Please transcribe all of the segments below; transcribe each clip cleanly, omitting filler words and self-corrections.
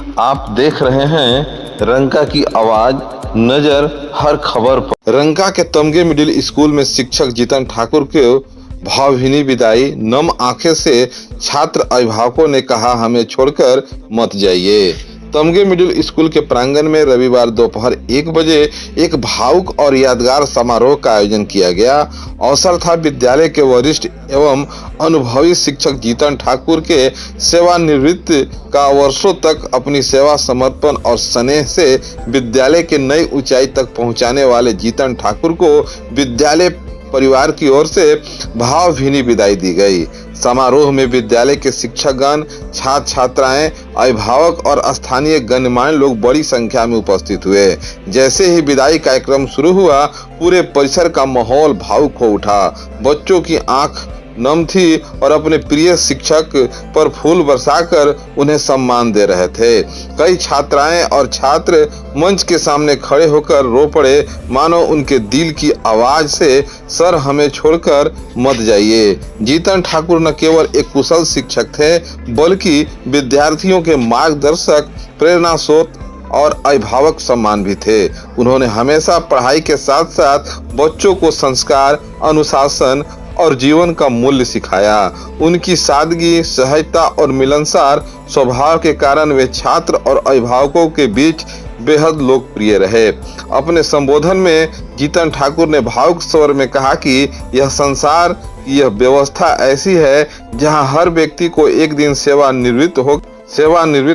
आप देख रहे हैं रंका की आवाज, नजर हर खबर पर। रंका के तमगे मिडिल स्कूल में शिक्षक जीतन ठाकुर के भावभीनी विदाई। नम आंखें से छात्र अभिभावकों ने कहा, हमें छोड़कर मत जाइए। तमगे मिडिल स्कूल के प्रांगण में रविवार दोपहर 1 बजे एक भावुक और यादगार समारोह का आयोजन किया गया। अवसर था विद्यालय के वरिष्ठ एवं अनुभवी शिक्षक जीतन ठाकुर के सेवानिवृत्ति का। वर्षों तक अपनी सेवा, समर्पण और स्नेह से विद्यालय के नई ऊंचाई तक पहुंचाने वाले जीतन ठाकुर को विद्यालय परिवार की ओर से भावभीनी विदाई दी गई। समारोह में विद्यालय के शिक्षकगण, छात्र छात्राएं, अभिभावक और स्थानीय गणमान्य लोग बड़ी संख्या में उपस्थित हुए। जैसे ही विदाई कार्यक्रम शुरू हुआ, पूरे परिसर का माहौल भावुक हो उठा। बच्चों की आंख नम थी और अपने प्रिय शिक्षक पर फूल बरसाकर उन्हें सम्मान दे रहे थे। कई छात्राएं और छात्र मंच के सामने खड़े होकर रो पड़े, मानो उनके दिल की आवाज से, सर हमें छोड़कर मत जाइए। जीतन ठाकुर न केवल एक कुशल शिक्षक थे, बल्कि विद्यार्थियों के मार्गदर्शक, प्रेरणा स्रोत और अभिभावक सम्मान भी थे। उन्होंने हमेशा पढ़ाई के साथ साथ बच्चों को संस्कार, अनुशासन और जीवन का मूल्य सिखाया। उनकी सादगी, सहजता और मिलनसार स्वभाव के कारण वे छात्र और अभिभावकों के बीच बेहद लोकप्रिय रहे। अपने संबोधन में जीतन ठाकुर ने भावुक स्वर में कहा कि यह संसार, यह व्यवस्था ऐसी है जहां हर व्यक्ति को एक दिन सेवानिवृत्त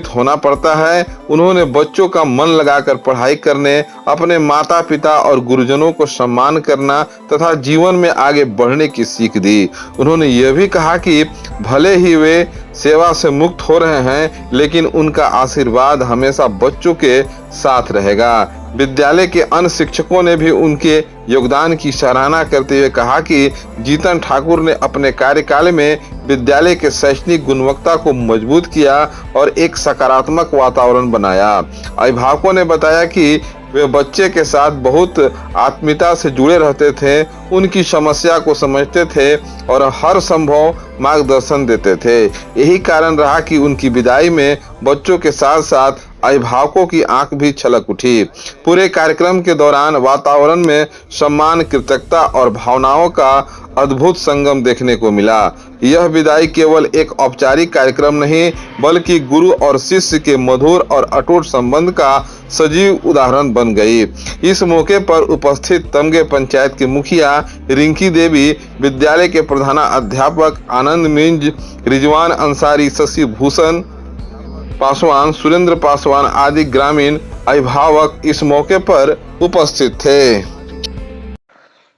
होना पड़ता है। उन्होंने बच्चों का मन लगाकर पढ़ाई करने, अपने माता पिता और गुरुजनों को सम्मान करना तथा जीवन में आगे बढ़ने की सीख दी। उन्होंने यह भी कहा कि भले ही वे सेवा से मुक्त हो रहे हैं, लेकिन उनका आशीर्वाद हमेशा बच्चों के साथ रहेगा। विद्यालय के अन्य शिक्षकों ने भी उनके योगदान की सराहना करते हुए कहा कि जीतन ठाकुर ने अपने कार्यकाल में विद्यालय के शैक्षणिक गुणवत्ता को मजबूत किया और एक सकारात्मक वातावरण बनाया। अभिभावकों ने बताया कि वे बच्चे के साथ बहुत आत्मीयता से जुड़े रहते थे, उनकी समस्या को समझते थे और हर संभव मार्गदर्शन देते थे। यही कारण रहा कि उनकी विदाई में बच्चों के साथ साथ अभिभावकों की आंख भी छलक उठी। पूरे कार्यक्रम के दौरान वातावरण में सम्मान, कृतज्ञता और भावनाओं का अद्भुत संगम देखने को मिला। यह विदाई केवल एक औपचारिक कार्यक्रम नहीं, बल्कि गुरु और शिष्य के मधुर और अटूट संबंध का सजीव उदाहरण बन गई। इस मौके पर उपस्थित तमगे पंचायत की मुखिया रिंकी देवी, विद्यालय के प्रधानाध्यापक आनंद मिंज, रिजवान अंसारी, शशि भूषण पासवान, सुरेंद्र पासवान आदि ग्रामीण अभिभावक इस मौके पर उपस्थित थे।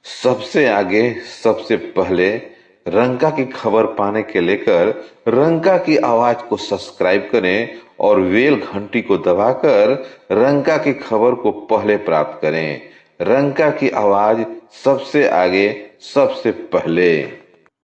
सबसे आगे, सबसे पहले रंका की खबर पाने के लेकर रंका की आवाज को सब्सक्राइब करें और बेल घंटी को दबाकर रंका की खबर को पहले प्राप्त करें। रंका की आवाज सबसे आगे, सबसे पहले।